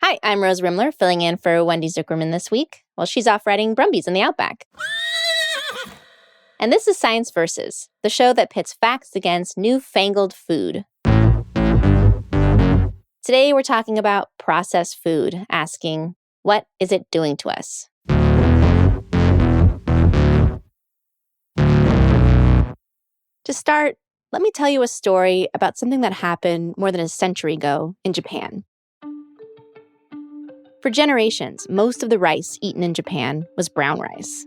Hi, I'm Rose Rimler, filling in for Wendy Zukerman this week, while she's off riding Brumbies in the Outback. And this is Science Versus, the show that pits facts against newfangled food. Today we're talking about processed food, asking, what is it doing to us? To start, let me tell you a story about something that happened more than a century ago in Japan. For generations, most of the rice eaten in Japan was brown rice.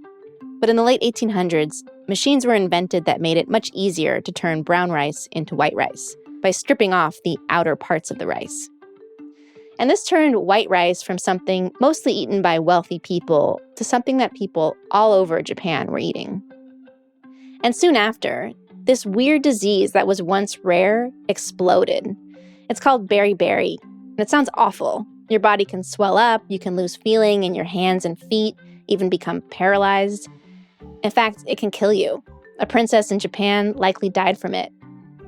But in the late 1800s, machines were invented that made it much easier to turn brown rice into white rice by stripping off the outer parts of the rice. And this turned white rice from something mostly eaten by wealthy people to something that people all over Japan were eating. And soon after, this weird disease that was once rare exploded. It's called beriberi, and it sounds awful. Your body can swell up, you can lose feeling in your hands and feet, even become paralyzed. In fact, it can kill you. A princess in Japan likely died from it.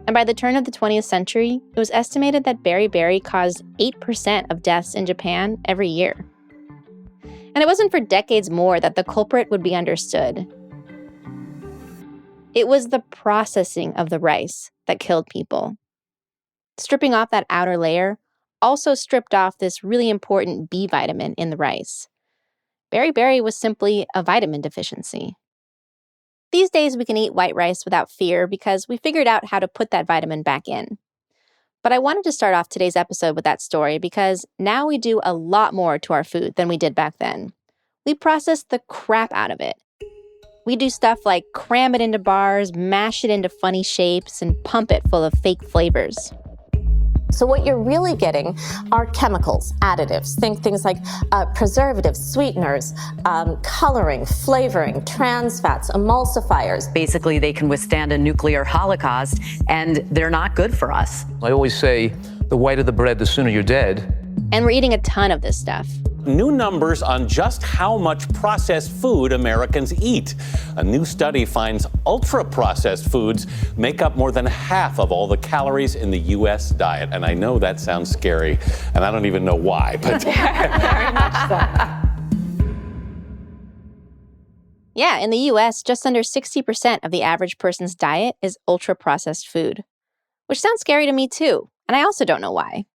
And by the turn of the 20th century, it was estimated that beriberi caused 8% of deaths in Japan every year. And it wasn't for decades more that the culprit would be understood. It was the processing of the rice that killed people. Stripping off that outer layer also stripped off this really important B vitamin in the rice. Beriberi was simply a vitamin deficiency. These days we can eat white rice without fear because we figured out how to put that vitamin back in. But I wanted to start off today's episode with that story because now we do a lot more to our food than we did back then. We process the crap out of it. We do stuff like cram it into bars, mash it into funny shapes, and pump it full of fake flavors. So what you're really getting are chemicals, additives. Think things like preservatives, sweeteners, coloring, flavoring, trans fats, emulsifiers. Basically, they can withstand a nuclear holocaust, and they're not good for us. I always say, the whiter the bread, the sooner you're dead. And we're eating a ton of this stuff. New numbers on just how much processed food Americans eat. A new study finds ultra-processed foods make up more than half of all the calories in the U.S. diet. And I know that sounds scary, and I don't even know why, but... Very much so. Yeah, in the U.S., just under 60% of the average person's diet is ultra-processed food, which sounds scary to me too, and I also don't know why.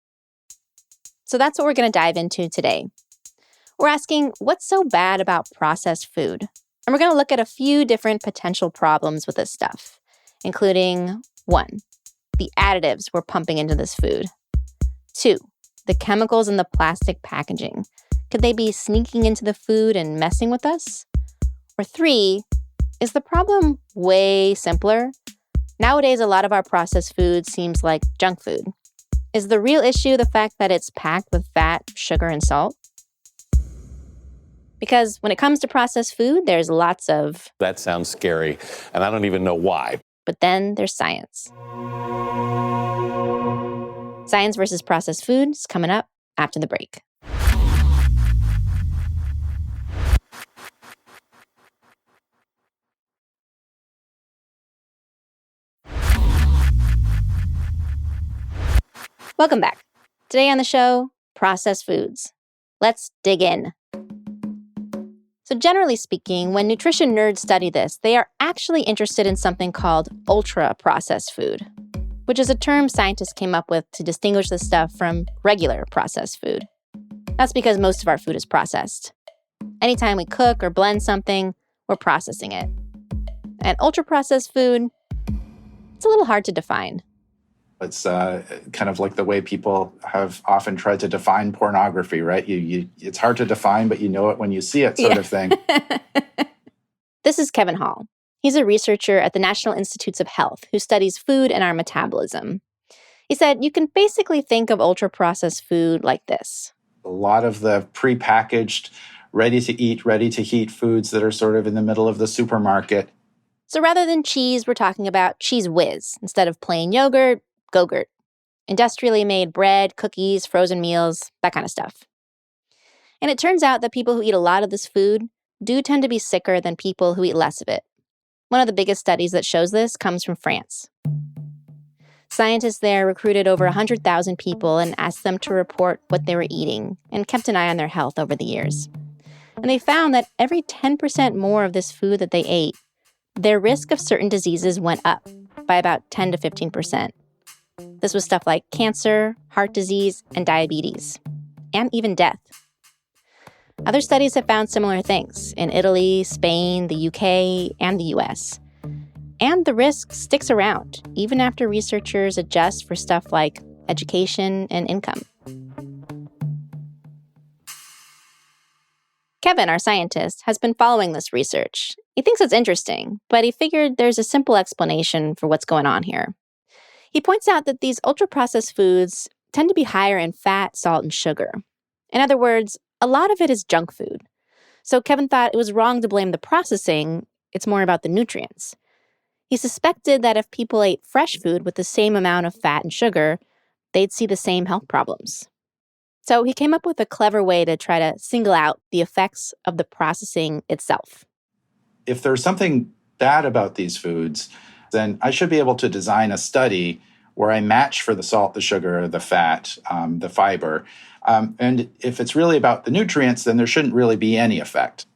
So that's what we're going to dive into today. We're asking, what's so bad about processed food? And we're going to look at a few different potential problems with this stuff, including 1, the additives we're pumping into this food. 2, the chemicals in the plastic packaging. Could they be sneaking into the food and messing with us? Or 3, is the problem way simpler? Nowadays, a lot of our processed food seems like junk food. Is the real issue the fact that it's packed with fat, sugar, and salt? Because when it comes to processed food, there's lots of... That sounds scary, and I don't even know why. But then there's science. Science versus processed food is coming up after the break. Welcome back. Today on the show, processed foods. Let's dig in. So generally speaking, when nutrition nerds study this, they are actually interested in something called ultra-processed food, which is a term scientists came up with to distinguish this stuff from regular processed food. That's because most of our food is processed. Anytime we cook or blend something, we're processing it. And ultra-processed food, it's a little hard to define. It's kind of like the way people have often tried to define pornography, right? It's hard to define, but you know it when you see it, sort of thing. This is Kevin Hall. He's a researcher at the National Institutes of Health who studies food and our metabolism. He said, you can basically think of ultra-processed food like this. A lot of the prepackaged, ready-to-eat, ready-to-heat foods that are sort of in the middle of the supermarket. So rather than cheese, we're talking about Cheese Whiz instead of plain yogurt. Go-gurt, industrially made bread, cookies, frozen meals, that kind of stuff. And it turns out that people who eat a lot of this food do tend to be sicker than people who eat less of it. One of the biggest studies that shows this comes from France. Scientists there recruited over 100,000 people and asked them to report what they were eating and kept an eye on their health over the years. And they found that every 10% more of this food that they ate, their risk of certain diseases went up by about 10 to 15%. This was stuff like cancer, heart disease, and diabetes, and even death. Other studies have found similar things in Italy, Spain, the UK, and the US. And the risk sticks around, even after researchers adjust for stuff like education and income. Kevin, our scientist, has been following this research. He thinks it's interesting, but he figured there's a simple explanation for what's going on here. He points out that these ultra-processed foods tend to be higher in fat, salt, and sugar. In other words, a lot of it is junk food. So Kevin thought it was wrong to blame the processing. It's more about the nutrients. He suspected that if people ate fresh food with the same amount of fat and sugar, they'd see the same health problems. So he came up with a clever way to try to single out the effects of the processing itself. If there's something bad about these foods, then I should be able to design a study where I match for the salt, the sugar, the fat, the fiber. And if it's really about the nutrients, then there shouldn't really be any effect.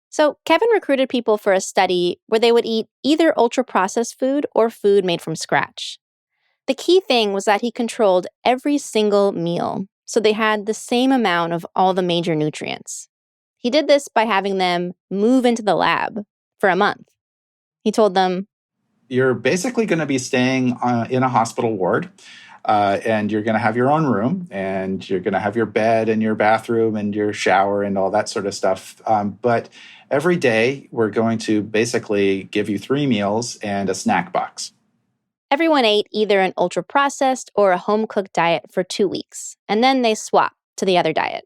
So Kevin recruited people for a study where they would eat either ultra-processed food or food made from scratch. The key thing was that he controlled every single meal, so they had the same amount of all the major nutrients. He did this by having them move into the lab for a month. He told them, you're basically going to be staying in a hospital ward, and you're going to have your own room, and you're going to have your bed and your bathroom and your shower and all that sort of stuff. But every day, we're going to basically give you 3 meals and a snack box. Everyone ate either an ultra-processed or a home-cooked diet for 2 weeks, and then they swapped to the other diet.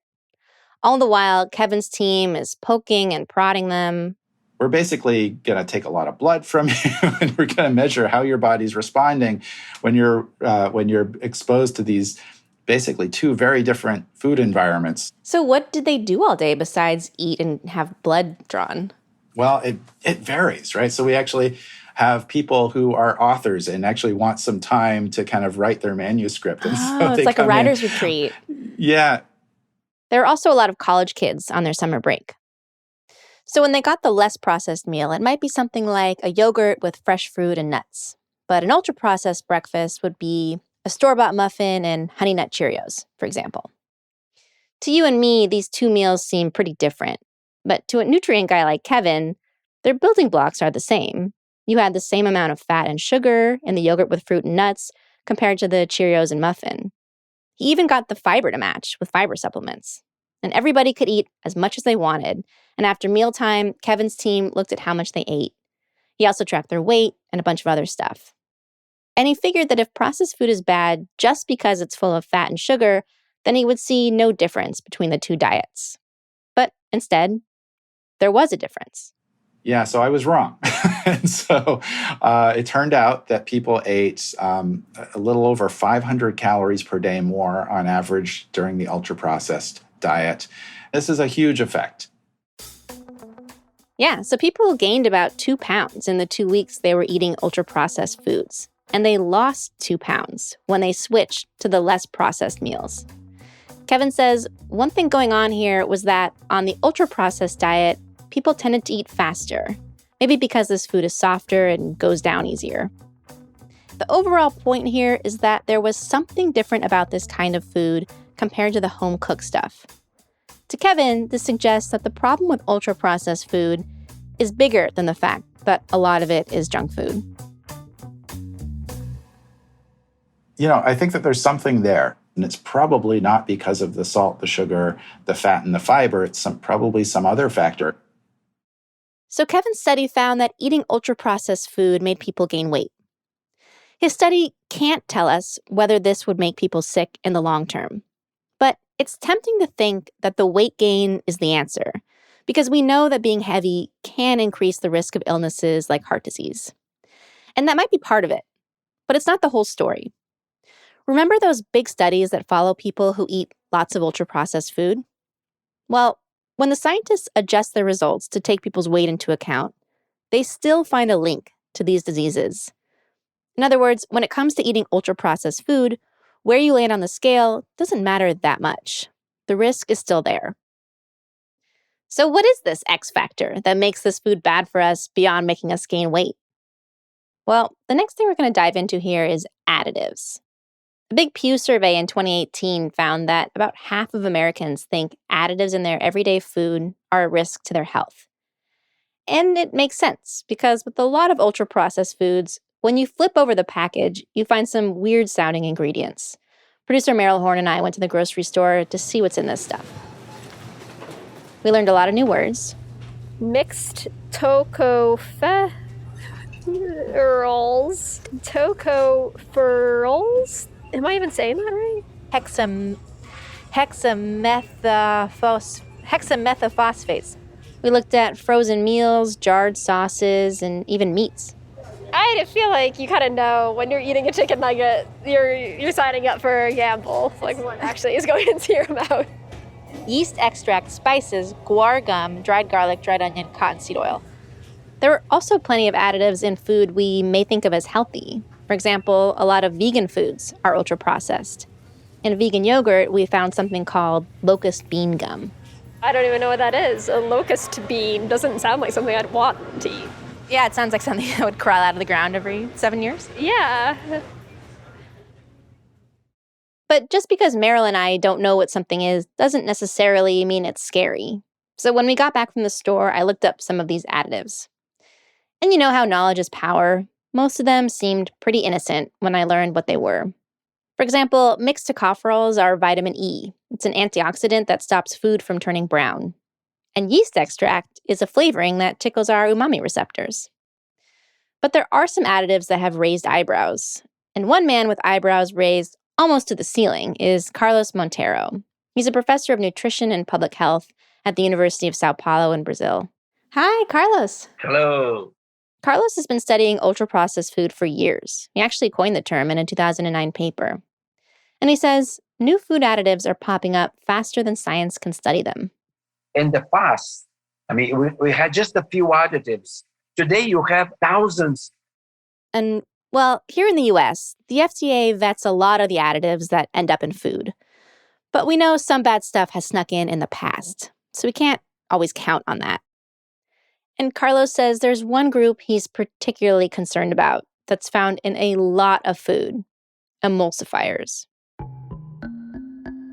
All the while, Kevin's team is poking and prodding them. We're basically going to take a lot of blood from you, and we're going to measure how your body's responding when you're exposed to these basically 2 very different food environments. So what did they do all day besides eat and have blood drawn? Well, it varies, right? So we actually have people who are authors and actually want some time to kind of write their manuscript. And so it's like a writer's retreat. Yeah. There are also a lot of college kids on their summer break. So when they got the less processed meal, it might be something like a yogurt with fresh fruit and nuts. But an ultra-processed breakfast would be a store-bought muffin and Honey Nut Cheerios, for example. To you and me, these 2 meals seem pretty different. But to a nutrient guy like Kevin, their building blocks are the same. You had the same amount of fat and sugar in the yogurt with fruit and nuts compared to the Cheerios and muffin. He even got the fiber to match with fiber supplements. And everybody could eat as much as they wanted. And after mealtime, Kevin's team looked at how much they ate. He also tracked their weight and a bunch of other stuff. And he figured that if processed food is bad just because it's full of fat and sugar, then he would see no difference between the 2 diets. But instead, there was a difference. Yeah, so I was wrong. And so it turned out that people ate a little over 500 calories per day more on average during the ultra-processed diet. This is a huge effect. Yeah, so people gained about 2 pounds in the 2 weeks they were eating ultra-processed foods. And they lost 2 pounds when they switched to the less processed meals. Kevin says one thing going on here was that on the ultra-processed diet, people tended to eat faster, maybe because this food is softer and goes down easier. The overall point here is that there was something different about this kind of food compared to the home-cooked stuff. To Kevin, this suggests that the problem with ultra-processed food is bigger than the fact that a lot of it is junk food. I think that there's something there. And it's probably not because of the salt, the sugar, the fat, and the fiber. It's probably some other factor. So Kevin's study found that eating ultra-processed food made people gain weight. His study can't tell us whether this would make people sick in the long term. But it's tempting to think that the weight gain is the answer, because we know that being heavy can increase the risk of illnesses like heart disease. And that might be part of it, but it's not the whole story. Remember those big studies that follow people who eat lots of ultra-processed food? Well, when the scientists adjust their results to take people's weight into account, they still find a link to these diseases. In other words, when it comes to eating ultra-processed food, where you land on the scale doesn't matter that much. The risk is still there. So what is this X factor that makes this food bad for us beyond making us gain weight? Well, the next thing we're going to dive into here is additives. A big Pew survey in 2018 found that about half of Americans think additives in their everyday food are a risk to their health. And it makes sense, because with a lot of ultra-processed foods, when you flip over the package, you find some weird-sounding ingredients. Producer Meryl Horn and I went to the grocery store to see what's in this stuff. We learned a lot of new words. Mixed tocopherols. Tocopherols? Am I even saying that right? Hexamethyphosphates. We looked at frozen meals, jarred sauces, and even meats. I feel like you kind of know when you're eating a chicken nugget, you're signing up for a gamble, like what actually is going into your mouth. Yeast extract, spices, guar gum, dried garlic, dried onion, cottonseed oil. There are also plenty of additives in food we may think of as healthy. For example, a lot of vegan foods are ultra-processed. In vegan yogurt, we found something called locust bean gum. I don't even know what that is. A locust bean doesn't sound like something I'd want to eat. Yeah, it sounds like something that would crawl out of the ground every 7 years. Yeah. But just because Meryl and I don't know what something is doesn't necessarily mean it's scary. So when we got back from the store, I looked up some of these additives. And you know how knowledge is power? Most of them seemed pretty innocent when I learned what they were. For example, mixed tocopherols are vitamin E. It's an antioxidant that stops food from turning brown. And yeast extract is a flavoring that tickles our umami receptors. But there are some additives that have raised eyebrows. And one man with eyebrows raised almost to the ceiling is Carlos Monteiro. He's a professor of nutrition and public health at the University of Sao Paulo in Brazil. Hi, Carlos. Hello. Carlos has been studying ultra-processed food for years. He actually coined the term in a 2009 paper. And he says new food additives are popping up faster than science can study them. In the past, we had just a few additives. Today, you have thousands. And, well, here in the US, the FDA vets a lot of the additives that end up in food. But we know some bad stuff has snuck in the past, so we can't always count on that. And Carlos says there's one group he's particularly concerned about that's found in a lot of food: emulsifiers.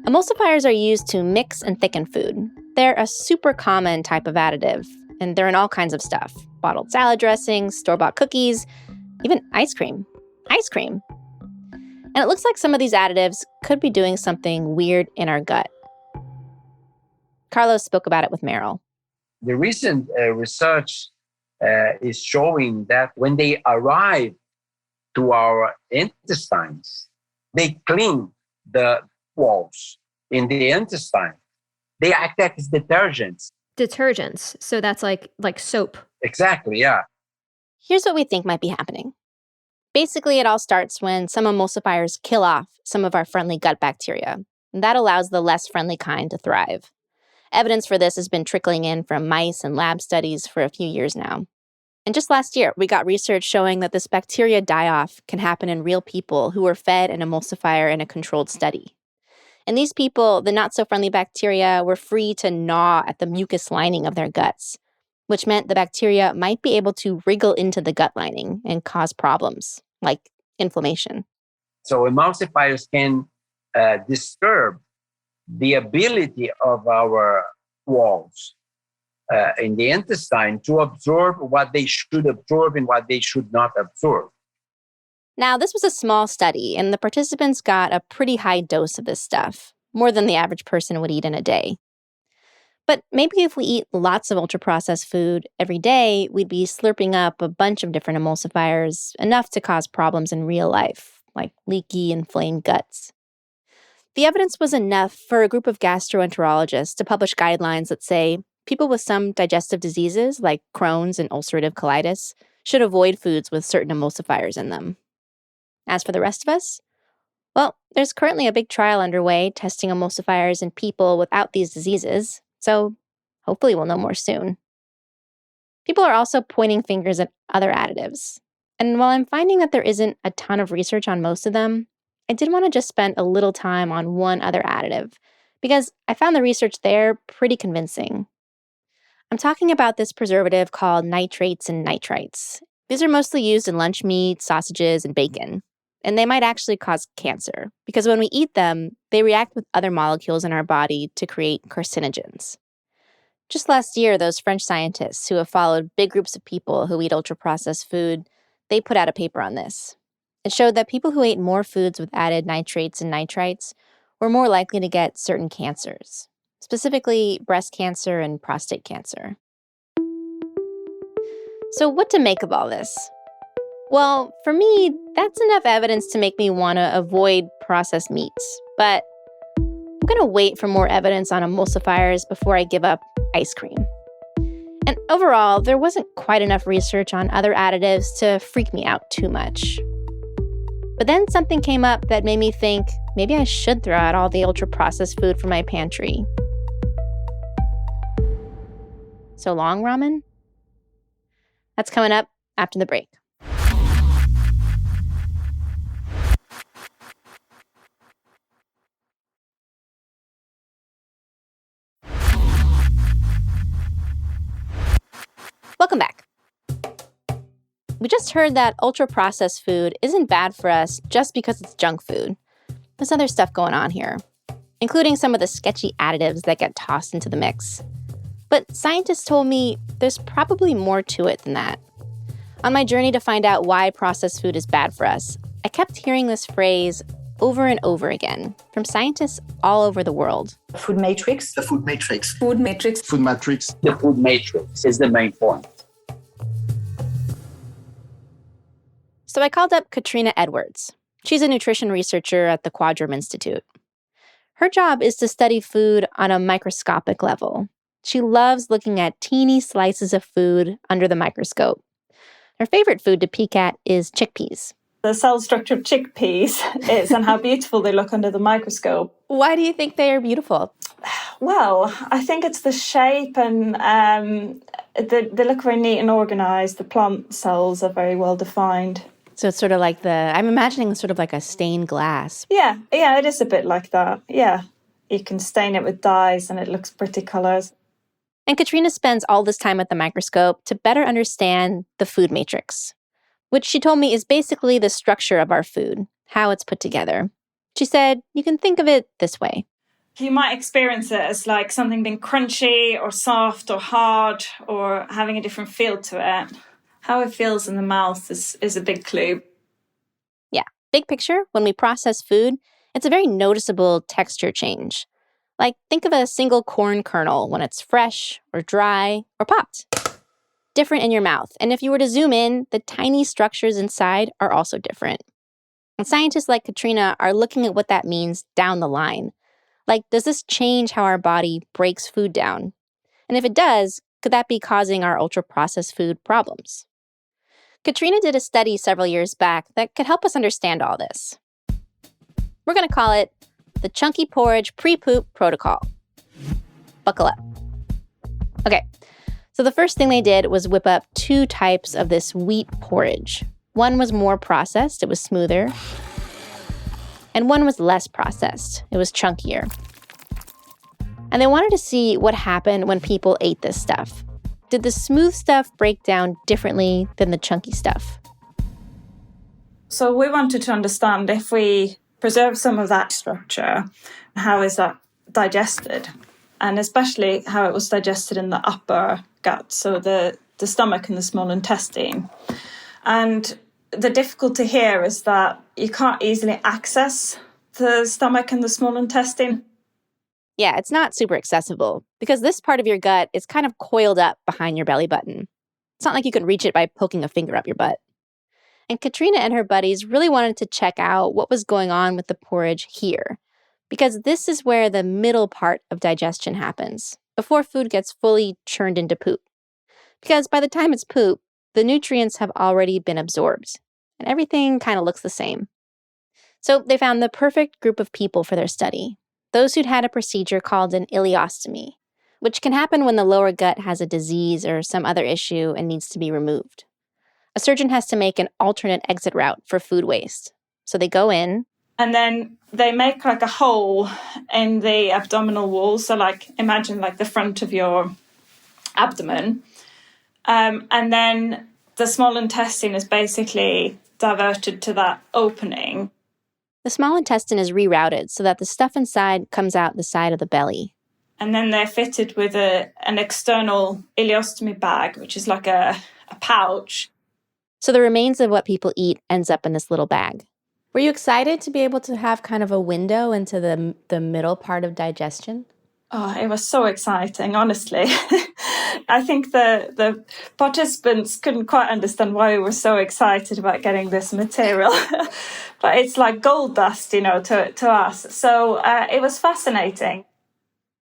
Emulsifiers are used to mix and thicken food. They're a super common type of additive, and they're in all kinds of stuff: bottled salad dressings, store-bought cookies, even ice cream. Ice cream. And it looks like some of these additives could be doing something weird in our gut. Carlos spoke about it with Meryl. The recent research is showing that when they arrive to our intestines, they clean the walls in the intestine. They act as detergents. Detergents. So that's like soap. Exactly, yeah. Here's what we think might be happening. Basically, it all starts when some emulsifiers kill off some of our friendly gut bacteria. And that allows the less friendly kind to thrive. Evidence for this has been trickling in from mice and lab studies for a few years now. And just last year, we got research showing that this bacteria die-off can happen in real people who were fed an emulsifier in a controlled study. And these people, the not-so-friendly bacteria, were free to gnaw at the mucus lining of their guts, which meant the bacteria might be able to wriggle into the gut lining and cause problems, like inflammation. So emulsifiers can disturb the ability of our walls in the intestine to absorb what they should absorb and what they should not absorb. Now, this was a small study, and the participants got a pretty high dose of this stuff, more than the average person would eat in a day. But maybe if we eat lots of ultra-processed food every day, we'd be slurping up a bunch of different emulsifiers, enough to cause problems in real life, like leaky, inflamed guts. The evidence was enough for a group of gastroenterologists to publish guidelines that say people with some digestive diseases, like Crohn's and ulcerative colitis, should avoid foods with certain emulsifiers in them. As for the rest of us, well, there's currently a big trial underway testing emulsifiers in people without these diseases, so hopefully we'll know more soon. People are also pointing fingers at other additives. And while I'm finding that there isn't a ton of research on most of them, I did want to just spend a little time on one other additive, because I found the research there pretty convincing. I'm talking about this preservative called nitrates and nitrites. These are mostly used in lunch meat, sausages, and bacon. And they might actually cause cancer, because when we eat them, they react with other molecules in our body to create carcinogens. Just last year, those French scientists who have followed big groups of people who eat ultra-processed food, they put out a paper on this. It showed that people who ate more foods with added nitrates and nitrites were more likely to get certain cancers, specifically breast cancer and prostate cancer. So what to make of all this? Well, for me, that's enough evidence to make me want to avoid processed meats. But I'm going to wait for more evidence on emulsifiers before I give up ice cream. And overall, there wasn't quite enough research on other additives to freak me out too much. But then something came up that made me think maybe I should throw out all the ultra-processed food from my pantry. So long, ramen? That's coming up after the break. Welcome back. We just heard that ultra-processed food isn't bad for us just because it's junk food. There's other stuff going on here, including some of the sketchy additives that get tossed into the mix. But scientists told me there's probably more to it than that. On my journey to find out why processed food is bad for us, I kept hearing this phrase over and over again from scientists all over the world. Food matrix. The food matrix. Food matrix. Food matrix. The food matrix is the main point. So I called up Cathrina Edwards. She's a nutrition researcher at the Quadram Institute. Her job is to study food on a microscopic level. She loves looking at teeny slices of food under the microscope. Her favorite food to peek at is chickpeas. The cell structure of chickpeas is and how beautiful they look under the microscope. Why do you think they are beautiful? Well, I think it's the shape and they look very neat and organized. The plant cells are very well defined. So it's sort of like I'm imagining sort of like a stained glass. Yeah, it is a bit like that. Yeah, you can stain it with dyes and it looks pretty colors. And Cathrina spends all this time at the microscope to better understand the food matrix, which she told me is basically the structure of our food, how it's put together. She said, you can think of it this way. You might experience it as like something being crunchy or soft or hard or having a different feel to it. How it feels in the mouth is a big clue. Yeah, big picture, when we process food, it's a very noticeable texture change. Like, think of a single corn kernel when it's fresh or dry or popped. Different in your mouth. And if you were to zoom in, the tiny structures inside are also different. And scientists like Cathrina are looking at what that means down the line. Like, does this change how our body breaks food down? And if it does, could that be causing our ultra-processed food problems? Cathrina did a study several years back that could help us understand all this. We're going to call it the Chunky Porridge Pre-Poop Protocol. Buckle up. Okay, so the first thing they did was whip up 2 types of this wheat porridge. One was more processed, it was smoother. And one was less processed, it was chunkier. And they wanted to see what happened when people ate this stuff. Did the smooth stuff break down differently than the chunky stuff? So we wanted to understand if we preserve some of that structure, how is that digested? And especially how it was digested in the upper gut, so the stomach and the small intestine. And the difficulty here is that you can't easily access the stomach and the small intestine. Yeah, it's not super accessible because this part of your gut is kind of coiled up behind your belly button. It's not like you can reach it by poking a finger up your butt. And Cathrina and her buddies really wanted to check out what was going on with the porridge here, because this is where the middle part of digestion happens, before food gets fully churned into poop. Because by the time it's poop, the nutrients have already been absorbed, and everything kind of looks the same. So they found the perfect group of people for their study, those who'd had a procedure called an ileostomy, which can happen when the lower gut has a disease or some other issue and needs to be removed. a surgeon has to make an alternate exit route for food waste. So they go in. And then they make like a hole in the abdominal wall. So like imagine like the front of your abdomen. And then the small intestine is basically diverted to that opening. The small intestine is rerouted so that the stuff inside comes out the side of the belly. And then they're fitted with an external ileostomy bag, which is like a pouch. So the remains of what people eat ends up in this little bag. Were you excited to be able to have kind of a window into the middle part of digestion? Oh, it was so exciting, honestly. I think the participants couldn't quite understand why we were so excited about getting this material. But it's like gold dust, to us. So it was fascinating.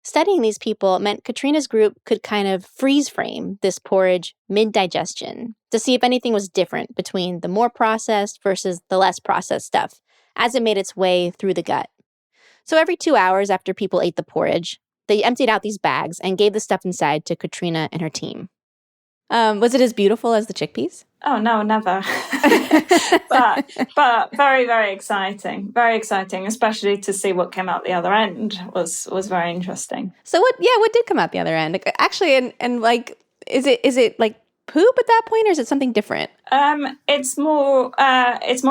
Studying these people meant Cathrina's group could kind of freeze frame this porridge mid-digestion to see if anything was different between the more processed versus the less processed stuff as it made its way through the gut. So every 2 hours after people ate the porridge, they emptied out these bags and gave the stuff inside to Cathrina and her team. Was it as beautiful as the chickpeas? Oh, no, never. but very, very exciting. Very exciting, especially to see what came out the other end was very interesting. So what did come out the other end? Actually, and like, is it like poop at that point, or is it something different? It's more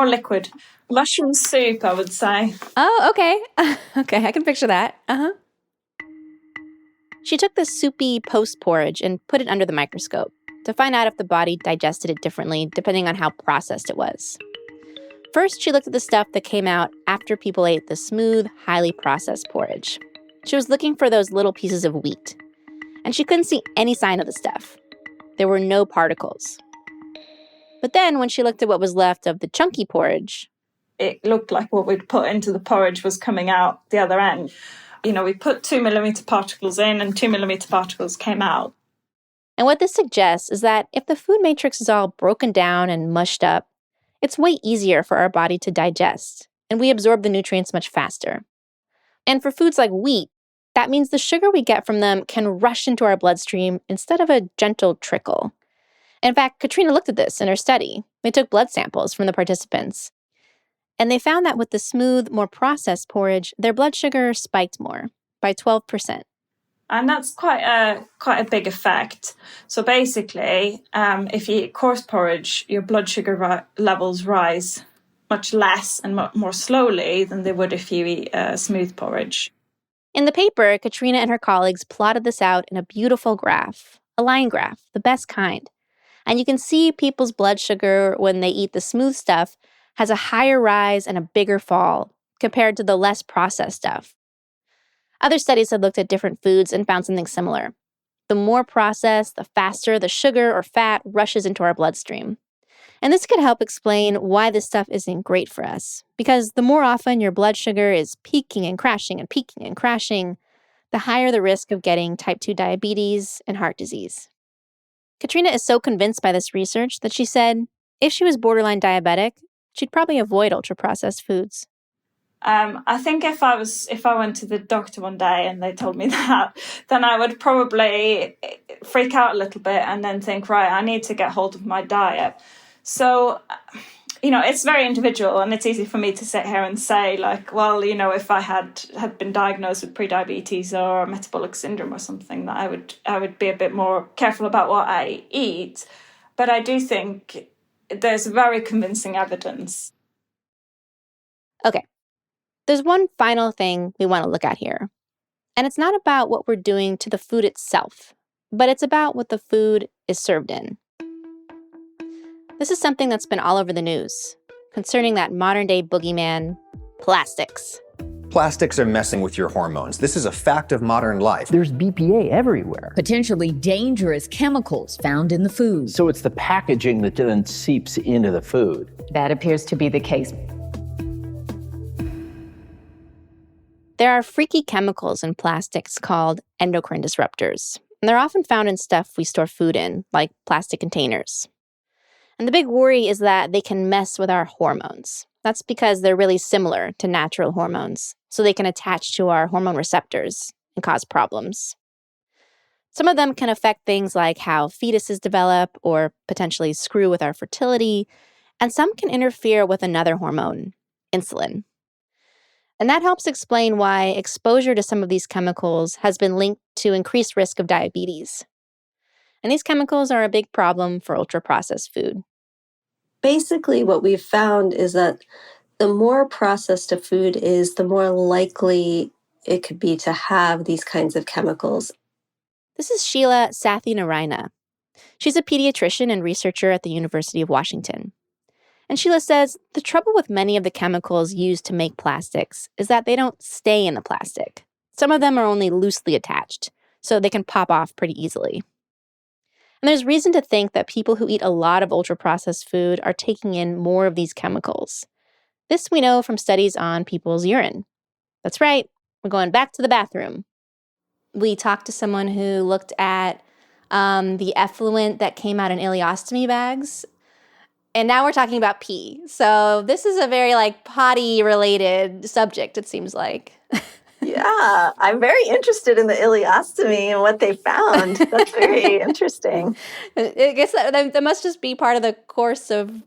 liquid. Mushroom soup, I would say. Oh, okay. Okay, I can picture that. Uh-huh. She took the soupy post-porridge and put it under the microscope to find out if the body digested it differently depending on how processed it was. First, she looked at the stuff that came out after people ate the smooth, highly processed porridge. She was looking for those little pieces of wheat, and she couldn't see any sign of the stuff. There were no particles. But then when she looked at what was left of the chunky porridge, it looked like what we'd put into the porridge was coming out the other end. We put 2 millimeter particles in and 2 millimeter particles came out. And what this suggests is that if the food matrix is all broken down and mushed up, it's way easier for our body to digest, and we absorb the nutrients much faster. And for foods like wheat, that means the sugar we get from them can rush into our bloodstream instead of a gentle trickle. In fact, Cathrina looked at this in her study. They took blood samples from the participants. And they found that with the smooth, more processed porridge, their blood sugar spiked more, by 12%. And that's quite a big effect. So basically, if you eat coarse porridge, your blood sugar levels rise much less and more slowly than they would if you eat smooth porridge. In the paper, Cathrina and her colleagues plotted this out in a beautiful graph, a line graph, the best kind. And you can see people's blood sugar when they eat the smooth stuff has a higher rise and a bigger fall compared to the less processed stuff. Other studies have looked at different foods and found something similar. The more processed, the faster the sugar or fat rushes into our bloodstream. And this could help explain why this stuff isn't great for us. Because the more often your blood sugar is peaking and crashing and peaking and crashing, the higher the risk of getting type 2 diabetes and heart disease. Cathrina is so convinced by this research that she said if she was borderline diabetic, she'd probably avoid ultra-processed foods. I think if I went to the doctor one day and they told me that, then I would probably freak out a little bit and then think, right, I need to get hold of my diet. So, it's very individual, and it's easy for me to sit here and say, like, well, if I had been diagnosed with prediabetes or metabolic syndrome or something, that I would be a bit more careful about what I eat. But I do think there's very convincing evidence. Okay. There's one final thing we want to look at here. And it's not about what we're doing to the food itself, but it's about what the food is served in. This is something that's been all over the news concerning that modern-day boogeyman, plastics. Plastics are messing with your hormones. This is a fact of modern life. There's BPA everywhere. Potentially dangerous chemicals found in the food. So it's the packaging that then seeps into the food. That appears to be the case. There are freaky chemicals in plastics called endocrine disruptors, and they're often found in stuff we store food in, like plastic containers. And the big worry is that they can mess with our hormones. That's because they're really similar to natural hormones, so they can attach to our hormone receptors and cause problems. Some of them can affect things like how fetuses develop or potentially screw with our fertility, and some can interfere with another hormone, insulin. And that helps explain why exposure to some of these chemicals has been linked to increased risk of diabetes. And these chemicals are a big problem for ultra-processed food. Basically, what we've found is that the more processed a food is, the more likely it could be to have these kinds of chemicals. This is Sheela Sathyanarayana. She's a pediatrician and researcher at the University of Washington. And Sheela says the trouble with many of the chemicals used to make plastics is that they don't stay in the plastic. Some of them are only loosely attached, so they can pop off pretty easily. And there's reason to think that people who eat a lot of ultra-processed food are taking in more of these chemicals. This we know from studies on people's urine. That's right, we're going back to the bathroom. We talked to someone who looked at the effluent that came out in ileostomy bags. And now we're talking about pee. So this is a very potty-related subject, it seems like. Yeah, I'm very interested in the ileostomy and what they found. That's very interesting. I guess that must just be part of the course of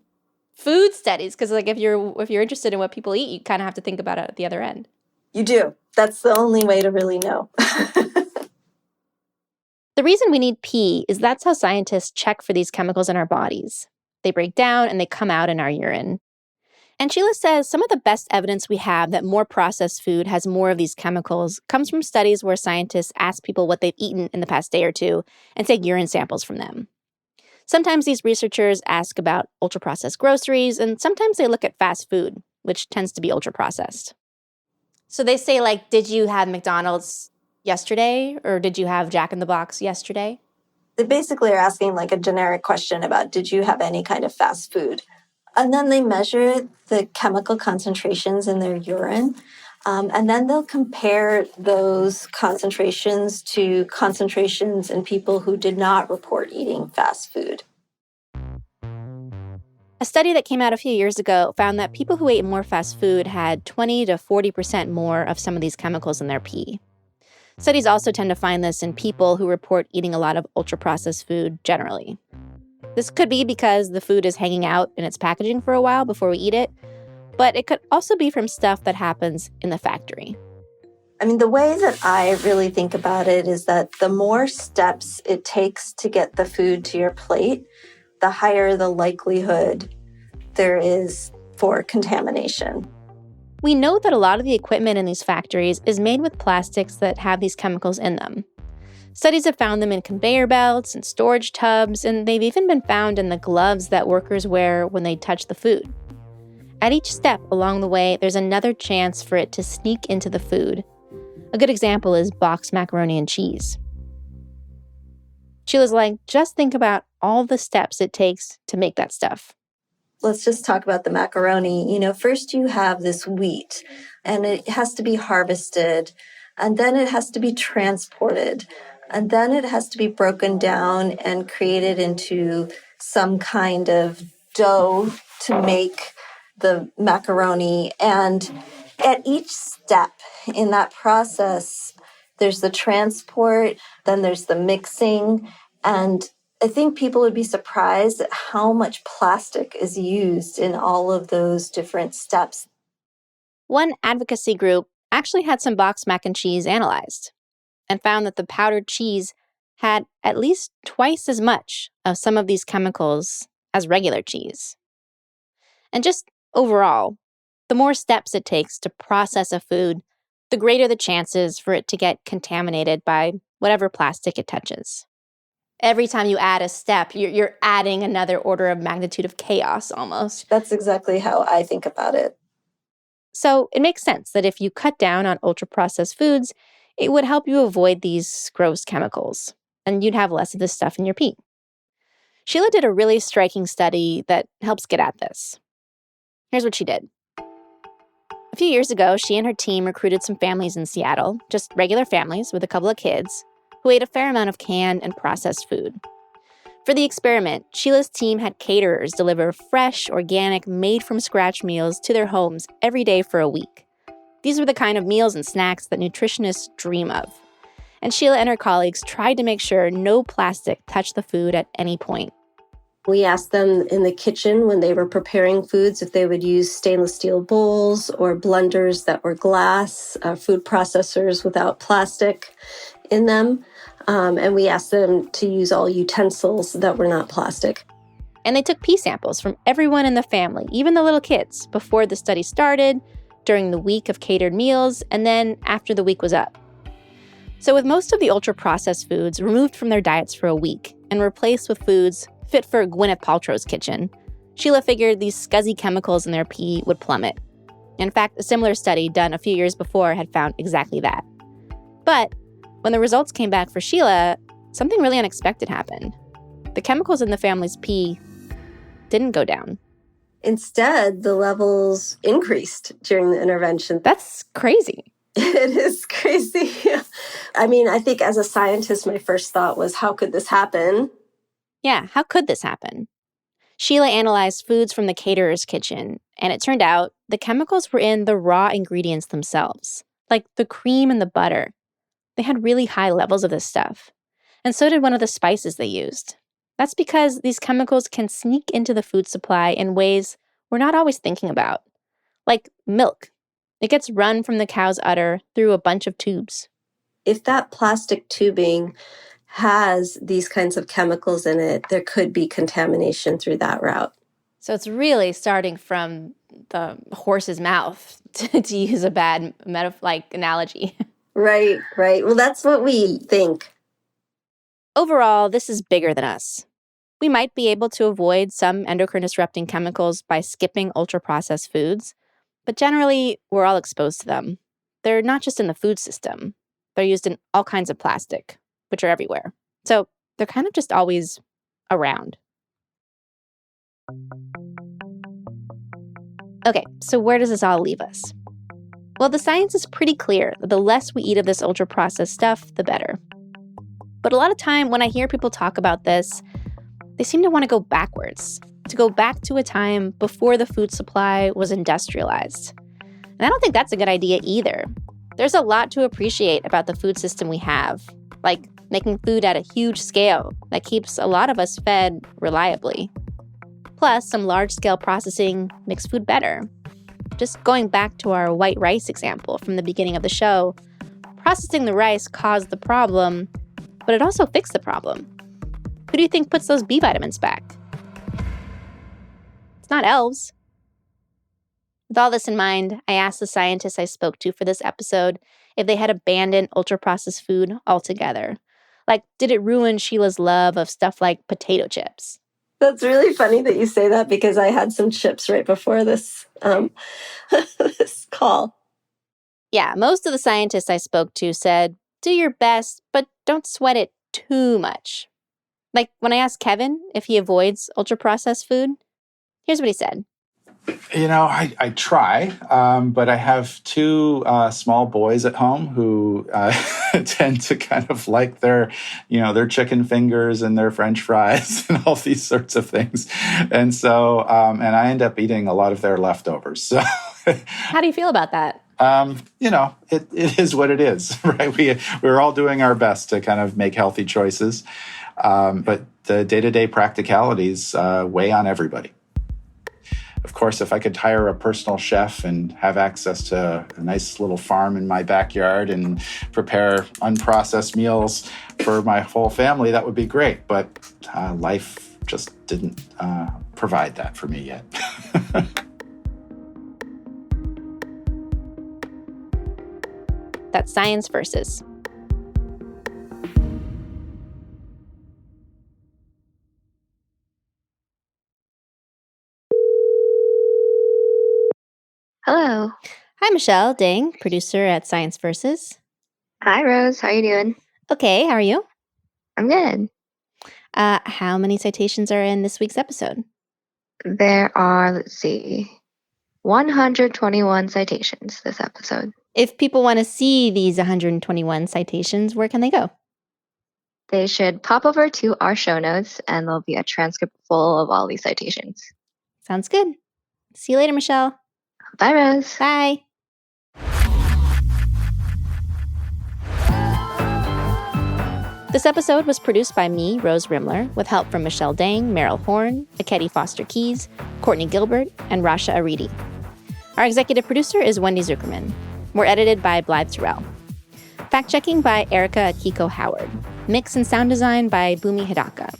food studies, because if you're interested in what people eat, you kind of have to think about it at the other end. You do. That's the only way to really know. The reason we need pee is that's how scientists check for these chemicals in our bodies. They break down and they come out in our urine. And Sheela says some of the best evidence we have that more processed food has more of these chemicals comes from studies where scientists ask people what they've eaten in the past day or two and take urine samples from them. Sometimes these researchers ask about ultra-processed groceries, and sometimes they look at fast food, which tends to be ultra-processed. So they say, did you have McDonald's yesterday, or did you have Jack in the Box yesterday? They basically are asking a generic question about, did you have any kind of fast food? And then they measure the chemical concentrations in their urine, and then they'll compare those concentrations to concentrations in people who did not report eating fast food. A study that came out a few years ago found that people who ate more fast food had 20 to 40% more of some of these chemicals in their pee. Studies also tend to find this in people who report eating a lot of ultra-processed food generally. This could be because the food is hanging out in its packaging for a while before we eat it, but it could also be from stuff that happens in the factory. The way that I really think about it is that the more steps it takes to get the food to your plate, the higher the likelihood there is for contamination. We know that a lot of the equipment in these factories is made with plastics that have these chemicals in them. Studies have found them in conveyor belts and storage tubs, and they've even been found in the gloves that workers wear when they touch the food. At each step along the way, there's another chance for it to sneak into the food. A good example is boxed macaroni and cheese. Sheela's like, just think about all the steps it takes to make that stuff. Let's just talk about the macaroni. First you have this wheat, and it has to be harvested, and then it has to be transported, and then it has to be broken down and created into some kind of dough to make the macaroni. And at each step in that process, there's the transport, then there's the mixing, and I think people would be surprised at how much plastic is used in all of those different steps. One advocacy group actually had some boxed mac and cheese analyzed and found that the powdered cheese had at least twice as much of some of these chemicals as regular cheese. And just overall, the more steps it takes to process a food, the greater the chances for it to get contaminated by whatever plastic it touches. Every time you add a step, you're adding another order of magnitude of chaos almost. That's exactly how I think about it. So it makes sense that if you cut down on ultra-processed foods, it would help you avoid these gross chemicals, and you'd have less of this stuff in your pee. Sheela did a really striking study that helps get at this. Here's what she did. A few years ago, she and her team recruited some families in Seattle, just regular families with a couple of kids, who ate a fair amount of canned and processed food. For the experiment, Sheela's team had caterers deliver fresh, organic, made-from-scratch meals to their homes every day for a week. These were the kind of meals and snacks that nutritionists dream of. And Sheela and her colleagues tried to make sure no plastic touched the food at any point. We asked them in the kitchen when they were preparing foods if they would use stainless steel bowls or blenders that were glass, food processors without plastic in them. And we asked them to use all utensils that were not plastic. And they took pee samples from everyone in the family, even the little kids, before the study started, during the week of catered meals, and then after the week was up. So with most of the ultra-processed foods removed from their diets for a week and replaced with foods fit for Gwyneth Paltrow's kitchen, Sheela figured these scuzzy chemicals in their pee would plummet. In fact, a similar study done a few years before had found exactly that. But when the results came back for Sheela, something really unexpected happened. The chemicals in the family's pee didn't go down. Instead, the levels increased during the intervention. That's crazy. It is crazy. I mean, I think as a scientist, my first thought was, how could this happen? Yeah, how could this happen? Sheela analyzed foods from the caterer's kitchen, and it turned out the chemicals were in the raw ingredients themselves, like the cream and the butter. They had really high levels of this stuff. And so did one of the spices they used. That's because these chemicals can sneak into the food supply in ways we're not always thinking about. Like milk. It gets run from the cow's udder through a bunch of tubes. If that plastic tubing has these kinds of chemicals in it, there could be contamination through that route. So it's really starting from the horse's mouth, to use a bad analogy. Right. Well, that's what we think. Overall, this is bigger than us. We might be able to avoid some endocrine disrupting chemicals by skipping ultra-processed foods, but generally, we're all exposed to them. They're not just in the food system. They're used in all kinds of plastic, which are everywhere. So they're kind of just always around. Okay, so where does this all leave us? Well, the science is pretty clear that the less we eat of this ultra-processed stuff, the better. But a lot of time when I hear people talk about this, they seem to want to go backwards, to go back to a time before the food supply was industrialized. And I don't think that's a good idea either. There's a lot to appreciate about the food system we have, like making food at a huge scale that keeps a lot of us fed reliably. Plus, some large-scale processing makes food better. Just going back to our white rice example from the beginning of the show, processing the rice caused the problem, but it also fixed the problem. Who do you think puts those B vitamins back? It's not elves. With all this in mind, I asked the scientists I spoke to for this episode if they had abandoned ultra-processed food altogether. Like, did it ruin Sheela's love of stuff like potato chips? That's really funny that you say that because I had some chips right before this, this call. Yeah, most of the scientists I spoke to said, do your best, but don't sweat it too much. Like when I asked Kevin if he avoids ultra-processed food, here's what he said. You know, I try, but I have two small boys at home who tend to kind of like their chicken fingers and their French fries and all these sorts of things. And so, and I end up eating a lot of their leftovers. So, how do you feel about that? It is what it is, right? We're all doing our best to kind of make healthy choices. But the day-to-day practicalities weigh on everybody. Of course, if I could hire a personal chef and have access to a nice little farm in my backyard and prepare unprocessed meals for my whole family, that would be great. But life just didn't provide that for me yet. That's Science Versus. Hello. Hi, Michelle Dang, producer at Science Versus. Hi, Rose. How you doing? Okay, how are you? I'm good. How many citations are in this week's episode? There are, 121 citations this episode. If people want to see these 121 citations, where can they go? They should pop over to our show notes, and there'll be a transcript full of all these citations. Sounds good. See you later, Michelle. Bye, Rose. Bye. This episode was produced by me, Rose Rimler, with help from Michelle Dang, Meryl Horn, Ekedi Fausther-Keeys, Courtney Gilbert, and Rasha Aridi. Our executive producer is Wendy Zukerman. We're edited by Blythe Terrell. Fact-checking by Erica Akiko Howard. Mix and sound design by Bumi Hidaka.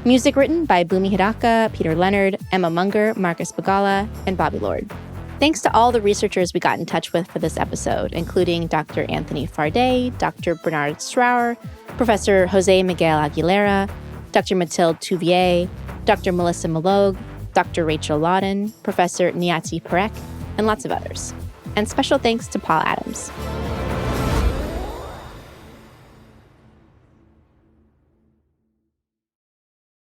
Music written by Bumi Hidaka, Peter Leonard, Emma Munger, Marcus Bagala, and Bobby Lord. Thanks to all the researchers we got in touch with for this episode, including Dr. Anthony Fardet, Dr. Bernard Srour, Professor Jose Miguel Aguilera, Dr. Mathilde Touvier, Dr. Melissa Melough, Dr. Rachel Laudan, Professor Niyati Parekh, and lots of others. And special thanks to Paul Adams.